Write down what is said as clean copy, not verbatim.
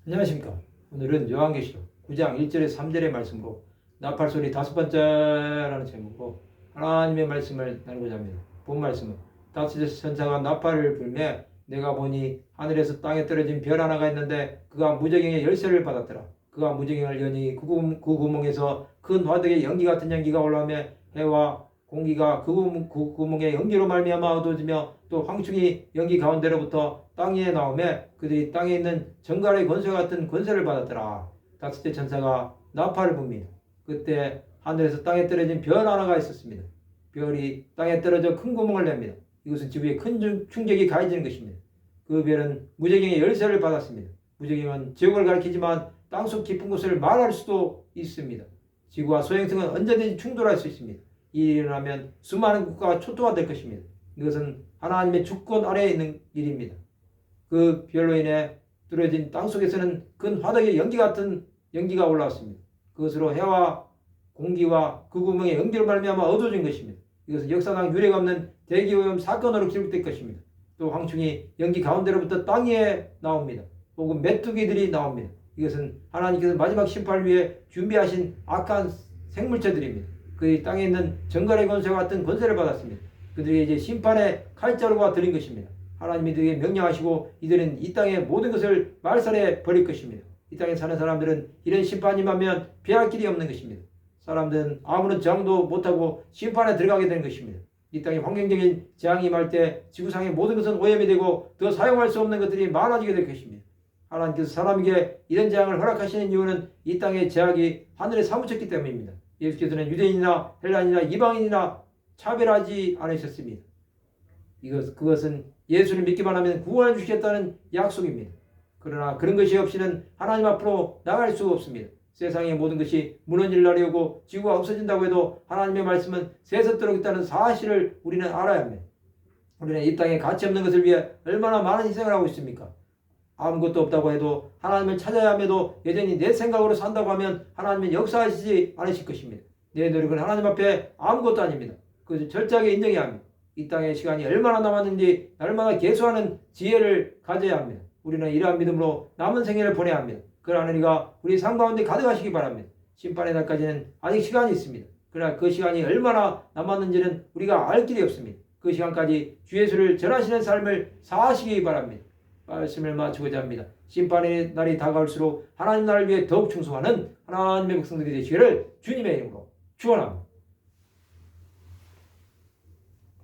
안녕하십니까. 오늘은 요한계시록 9장 1절에서 3절의 말씀으로 나팔소리 5번째라는 제목으로 하나님의 말씀을 나누고자 합니다. 본 말씀은 다섯 천사가 나팔을 불매 내가 보니 하늘에서 땅에 떨어진 별 하나가 있는데 그가 무저갱의 열쇠를 받았더라. 그가 무저갱을 여니 그 구멍에서 큰 화덕의 연기 같은 연기가 올라오며 해와 공기가 그 구멍의 연기로 말미암아 어두워지며 또 황충이 연기 가운데로부터 땅 위에 나오며 그들이 땅에 있는 정갈의 권세 같은 권세를 받았더라. 다섯째 천사가 나팔을 붑니다. 그때 하늘에서 땅에 떨어진 별 하나가 있었습니다. 별이 땅에 떨어져 큰 구멍을 냅니다. 이것은 지구에 큰 충격이 가해지는 것입니다. 그 별은 무저갱의 열쇠를 받았습니다. 무저갱은 지옥을 가리키지만 땅속 깊은 곳을 말할 수도 있습니다. 지구와 소행성은 언제든지 충돌할 수 있습니다. 이 일이 일어나면 수많은 국가가 초토화될 것입니다. 이것은 하나님의 주권 아래에 있는 일입니다. 그 별로 인해 뚫어진 땅속에서는 큰 화덕의 연기 같은 연기가 올라왔습니다. 그것으로 해와 공기와 그 구멍의 연기로 말미암아 어두워진 것입니다. 이것은 역사상 유례가 없는 대기오염 사건으로 기록될 것입니다. 또 황충이 연기 가운데로부터 땅 위에 나옵니다. 혹은 메뚜기들이 나옵니다. 이것은 하나님께서 마지막 심판을 위해 준비하신 악한 생물체들입니다. 그들이 땅에 있는 정갈의 권세와 같은 권세를 받았습니다. 그들이 이제 심판의 칼자루가 들린 것입니다. 하나님이 그들에게 명령하시고 이들은 이 땅의 모든 것을 말살해 버릴 것입니다. 이 땅에 사는 사람들은 이런 심판이 임하면 피할 길이 없는 것입니다. 사람들은 아무런 저항도 못하고 심판에 들어가게 되는 것입니다. 이 땅에 환경적인 재앙이 임할 때 지구상의 모든 것은 오염이 되고 더 사용할 수 없는 것들이 많아지게 될 것입니다. 하나님께서 사람에게 이런 재앙을 허락하시는 이유는 이 땅의 제약이 하늘에 사무쳤기 때문입니다. 예수께서는 유대인이나 헬라인이나 이방인이나 차별하지 않으셨습니다. 그것은 예수를 믿기만 하면 구원해 주시겠다는 약속입니다. 그러나 그런 것이 없이는 하나님 앞으로 나갈 수가 없습니다. 세상의 모든 것이 무너질 날이 오고 지구가 없어진다고 해도 하나님의 말씀은 세서도록 있다는 사실을 우리는 알아야 합니다. 우리는 이 땅에 가치 없는 것을 위해 얼마나 많은 희생을 하고 있습니까? 아무것도 없다고 해도 하나님을 찾아야 함에도 여전히 내 생각으로 산다고 하면 하나님은 역사하시지 않으실 것입니다. 내 노력은 하나님 앞에 아무것도 아닙니다. 그것을 철저하게 인정해야 합니다. 이 땅의 시간이 얼마나 남았는지 날마다 계수하는 지혜를 가져야 합니다. 우리는 이러한 믿음으로 남은 생애를 보내야 합니다. 그러나 이가 우리 삶 가운데 가득하시기 바랍니다. 심판의 날까지는 아직 시간이 있습니다. 그러나 그 시간이 얼마나 남았는지는 우리가 알 길이 없습니다. 그 시간까지 주 예수를 전하시는 삶을 사시기 바랍니다. 말씀을 마치고자 합니다. 심판의 날이 다가올수록 하나님 나라를 위해 더욱 충성하는 하나님의 백성들이 되시기를 주님의 이름으로 축원합니다.